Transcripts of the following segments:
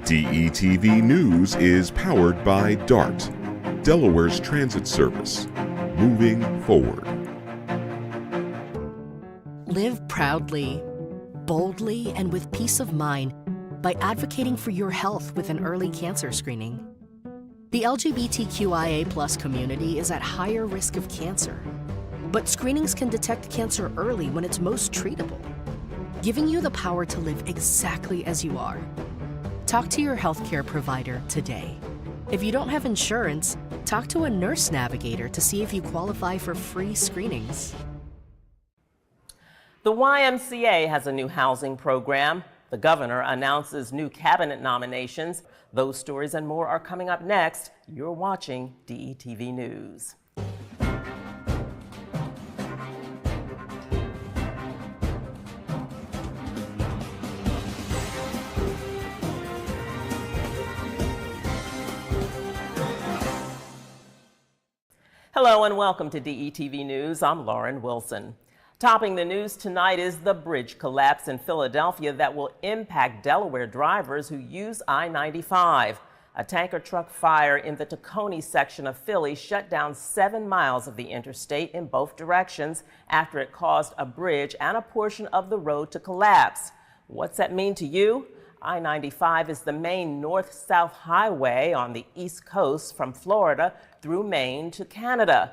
DETV News is powered by DART, Delaware's transit service. Moving forward. Live proudly, boldly, and with peace of mind by advocating for your health with an early cancer screening. The LGBTQIA+ community is at higher risk of cancer, but screenings can detect cancer early when it's most treatable, giving you the power to live exactly as you are. Talk to your healthcare provider today. If you don't have insurance, talk to a nurse navigator to see if you qualify for free screenings. The YMCA has a new housing program. The governor announces new cabinet nominations. Those stories and more are coming up next. You're watching DETV News. Hello and welcome to DETV News. I'm Lauren Wilson. Topping the news tonight is the bridge collapse in Philadelphia that will impact Delaware drivers who use I-95. A tanker truck fire in the Tacony section of Philly shut down 7 miles of the interstate in both directions after it caused a bridge and a portion of the road to collapse. What's that mean to you? I-95 is the main north-south highway on the East Coast from Florida through Maine to Canada.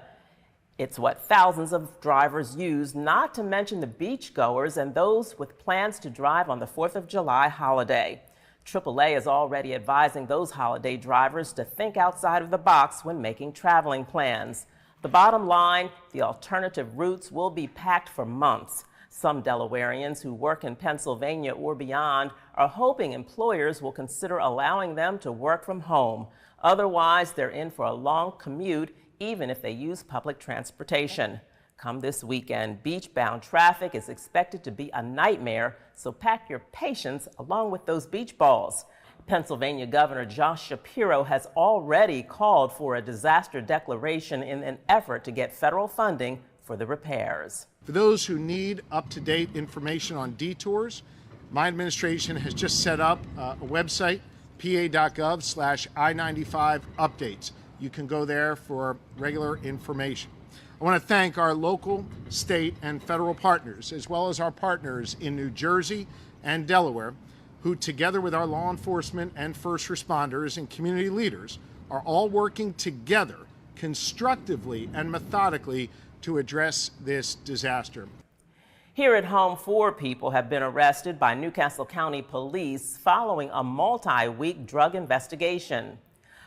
It's what thousands of drivers use, not to mention the beachgoers and those with plans to drive on the 4th of July holiday. AAA is already advising those holiday drivers to think outside of the box when making traveling plans. The bottom line, the alternative routes will be packed for months. Some Delawareans who work in Pennsylvania or beyond are hoping employers will consider allowing them to work from home. Otherwise, they're in for a long commute, even if they use public transportation. Come this weekend, beach-bound traffic is expected to be a nightmare, so pack your patience along with those beach balls. Pennsylvania Governor Josh Shapiro has already called for a disaster declaration in an effort to get federal funding for the repairs. For those who need up-to-date information on detours, my administration has just set up a website, pa.gov/I-95 updates. You can go there for regular information. I want to thank our local, state, and federal partners, as well as our partners in New Jersey and Delaware, who together with our law enforcement and first responders and community leaders are all working together constructively and methodically to address this disaster. Here at home, 4 people have been arrested by Newcastle County Police following a multi-week drug investigation.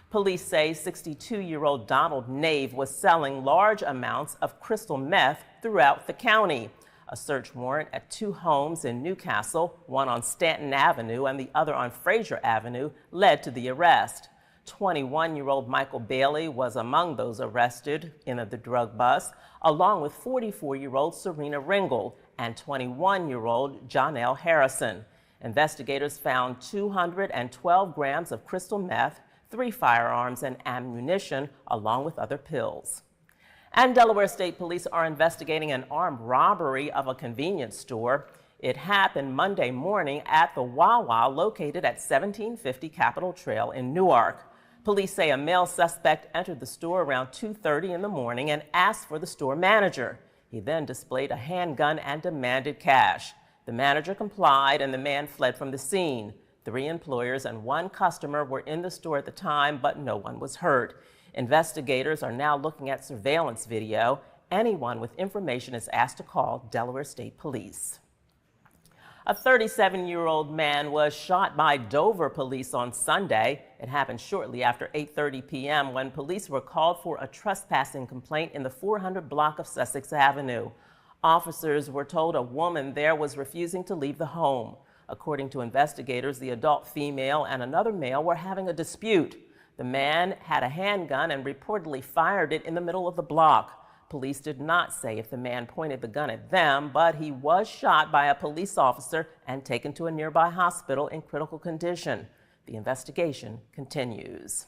Police say 62-year-old Donald Nave was selling large amounts of crystal meth throughout the county. A search warrant at 2 homes in Newcastle, one on Stanton Avenue and the other on Fraser Avenue, led to the arrest. 21-year-old Michael Bailey was among those arrested in the drug bust, along with 44-year-old Serena Ringel and 21-year-old Jonelle Harrison. Investigators found 212 grams of crystal meth, 3 firearms and ammunition, along with other pills. And Delaware State Police are investigating an armed robbery of a convenience store. It happened Monday morning at the Wawa located at 1750 Capitol Trail in Newark. Police say a male suspect entered the store around 2:30 in the morning and asked for the store manager. He then displayed a handgun and demanded cash. The manager complied and the man fled from the scene. 3 employers and 1 customer were in the store at the time, but no one was hurt. Investigators are now looking at surveillance video. Anyone with information is asked to call Delaware State Police. A 37-year-old man was shot by Dover police on Sunday. It happened shortly after 8:30 p.m. when police were called for a trespassing complaint in the 400 block of Sussex Avenue. Officers were told a woman there was refusing to leave the home. According to investigators, the adult female and another male were having a dispute. The man had a handgun and reportedly fired it in the middle of the block. Police did not say if the man pointed the gun at them, but he was shot by a police officer and taken to a nearby hospital in critical condition. The investigation continues.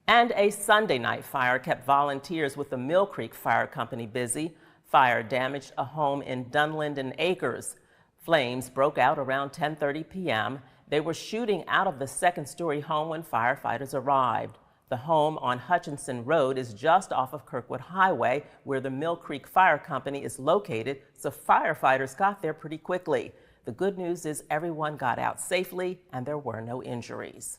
And a Sunday night fire kept volunteers with the Mill Creek Fire Company busy. Fire damaged a home in Dunlinden Acres. Flames broke out around 10:30 p.m. They were shooting out of the second-story home when firefighters arrived. The home on Hutchinson Road is just off of Kirkwood Highway, where the Mill Creek Fire Company is located, so firefighters got there pretty quickly. The good news is everyone got out safely and there were no injuries.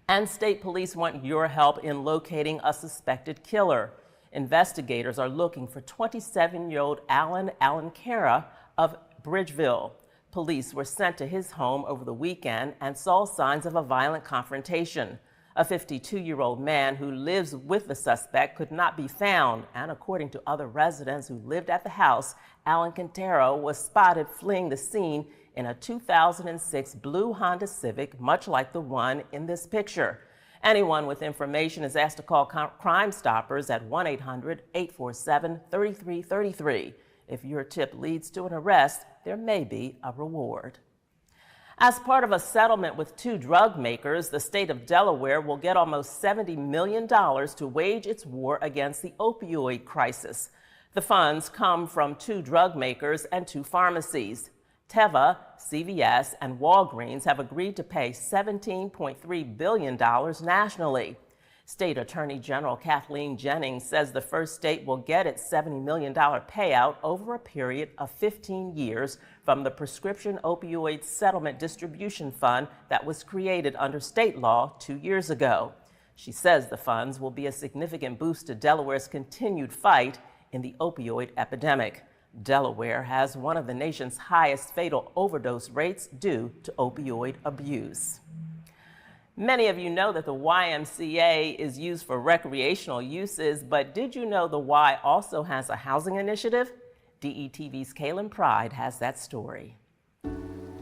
And state police want your help in locating a suspected killer. Investigators are looking for 27-year-old Alan Cara of Bridgeville. Police were sent to his home over the weekend and saw signs of a violent confrontation. A 52-year-old man who lives with the suspect could not be found, and according to other residents who lived at the house, Alan Quintero was spotted fleeing the scene in a 2006 blue Honda Civic, much like the one in this picture. Anyone with information is asked to call Crime Stoppers at 1-800-847-3333. If your tip leads to an arrest, there may be a reward. As part of a settlement with two drug makers, the state of Delaware will get almost $70 million to wage its war against the opioid crisis. The funds come from two drug makers and two pharmacies. Teva, CVS, and Walgreens have agreed to pay $17.3 billion nationally. State Attorney General Kathleen Jennings says the first state will get its $70 million payout over a period of 15 years from the Prescription Opioid Settlement Distribution Fund that was created under state law 2 years ago. She says the funds will be a significant boost to Delaware's continued fight in the opioid epidemic. Delaware has one of the nation's highest fatal overdose rates due to opioid abuse. Many of you know that the YMCA is used for recreational uses, but did you know the Y also has a housing initiative? DETV's Kaylin Pride has that story.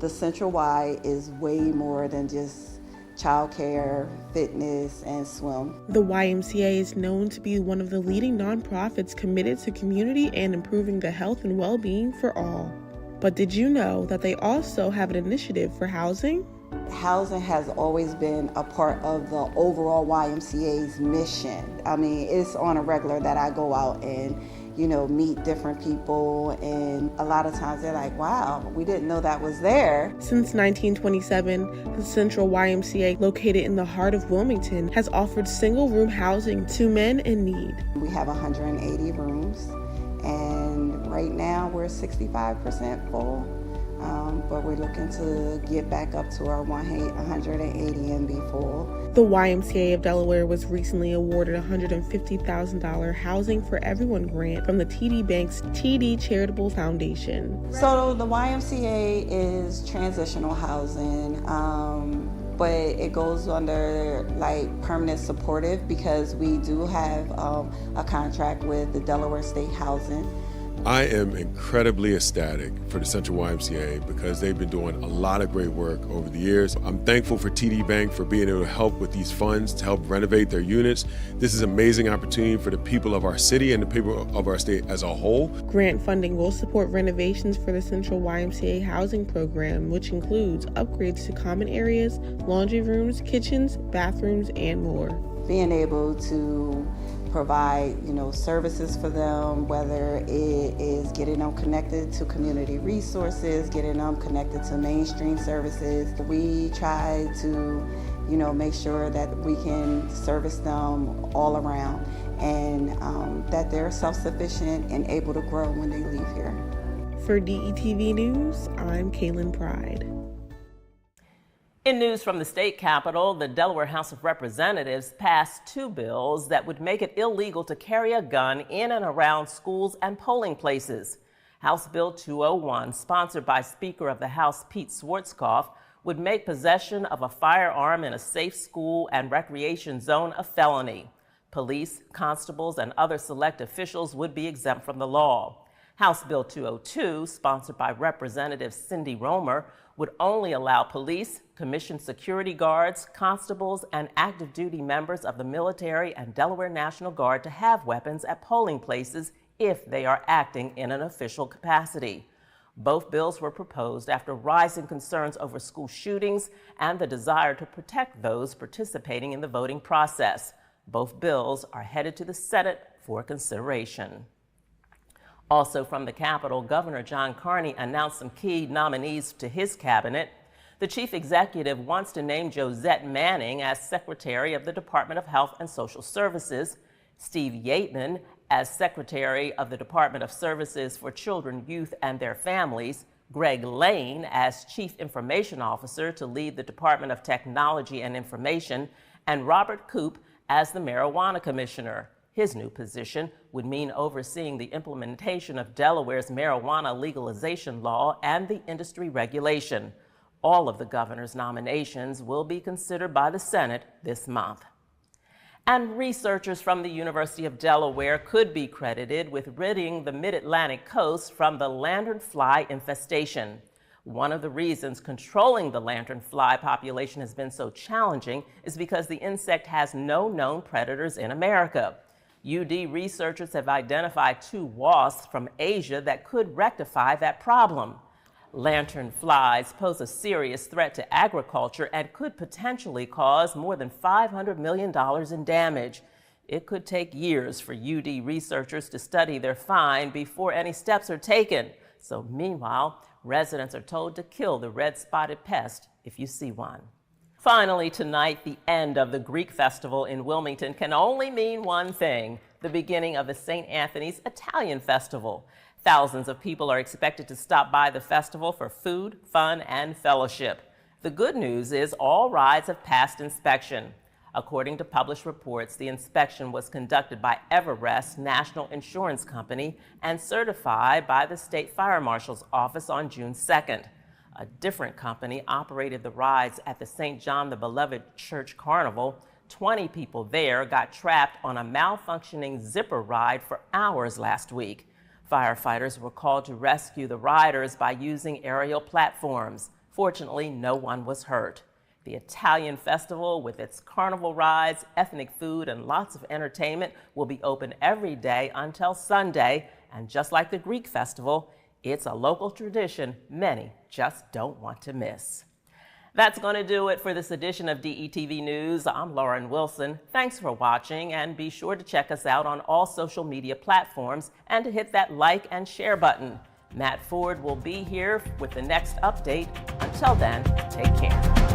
The Central Y is way more than just childcare, fitness, and swim. The YMCA is known to be one of the leading nonprofits committed to community and improving the health and well-being for all. But did you know that they also have an initiative for housing? Housing has always been a part of the overall YMCA's mission. I mean, it's on a regular that I go out and, meet different people, and a lot of times they're like, wow, we didn't know that was there. Since 1927, the Central YMCA, located in the heart of Wilmington, has offered single-room housing to men in need. We have 180 rooms, and right now we're 65% full. But we're looking to get back up to our 180 and be full. The YMCA of Delaware was recently awarded a $150,000 Housing for Everyone grant from the TD Bank's TD Charitable Foundation. So the YMCA is transitional housing, but it goes under permanent supportive because we do have a contract with the Delaware State Housing. I am incredibly ecstatic for the Central YMCA because they've been doing a lot of great work over the years. I'm thankful for TD Bank for being able to help with these funds to help renovate their units. This is an amazing opportunity for the people of our city and the people of our state as a whole. Grant funding will support renovations for the Central YMCA housing program, which includes upgrades to common areas, laundry rooms, kitchens, bathrooms, and more. Being able to provide, services for them, whether it is getting them connected to community resources, getting them connected to mainstream services. We try to, make sure that we can service them all around and that they're self-sufficient and able to grow when they leave here. For DETV News, I'm Kaylin Pride. In news from the state capitol, the Delaware House of Representatives passed two bills that would make it illegal to carry a gun in and around schools and polling places. House Bill 201, sponsored by Speaker of the House Pete Schwarzkopf, would make possession of a firearm in a safe school and recreation zone a felony. Police, constables, and other select officials would be exempt from the law. House Bill 202, sponsored by Representative Cindy Romer, would only allow police, commissioned security guards, constables, and active duty members of the military and Delaware National Guard to have weapons at polling places if they are acting in an official capacity. Both bills were proposed after rising concerns over school shootings and the desire to protect those participating in the voting process. Both bills are headed to the Senate for consideration. Also from the Capitol, Governor John Carney announced some key nominees to his cabinet. The chief executive wants to name Josette Manning as Secretary of the Department of Health and Social Services, Steve Yateman as Secretary of the Department of Services for Children, Youth, and Their Families, Greg Lane as Chief Information Officer to lead the Department of Technology and Information, and Robert Koop as the Marijuana Commissioner. His new position would mean overseeing the implementation of Delaware's marijuana legalization law and the industry regulation. All of the governor's nominations will be considered by the Senate this month. And researchers from the University of Delaware could be credited with ridding the mid-Atlantic coast from the lanternfly infestation. One of the reasons controlling the lanternfly population has been so challenging is because the insect has no known predators in America. UD researchers have identified 2 wasps from Asia that could rectify that problem. Lanternflies pose a serious threat to agriculture and could potentially cause more than $500 million in damage. It could take years for UD researchers to study their find before any steps are taken. So meanwhile, residents are told to kill the red-spotted pest if you see one. Finally tonight, the end of the Greek festival in Wilmington can only mean one thing: the beginning of the St. Anthony's Italian Festival. Thousands of people are expected to stop by the festival for food, fun, and fellowship. The good news is all rides have passed inspection. According to published reports, the inspection was conducted by Everest National Insurance Company and certified by the State Fire Marshal's Office on June 2nd. A different company operated the rides at the St. John the Beloved Church Carnival. 20 people there got trapped on a malfunctioning zipper ride for hours last week. Firefighters were called to rescue the riders by using aerial platforms. Fortunately, no one was hurt. The Italian festival, with its carnival rides, ethnic food, and lots of entertainment, will be open every day until Sunday. And just like the Greek festival, it's a local tradition many just don't want to miss. That's going to do it for this edition of DETV News. I'm Lauren Wilson. Thanks for watching, and be sure to check us out on all social media platforms and to hit that like and share button. Matt Ford will be here with the next update. Until then, take care.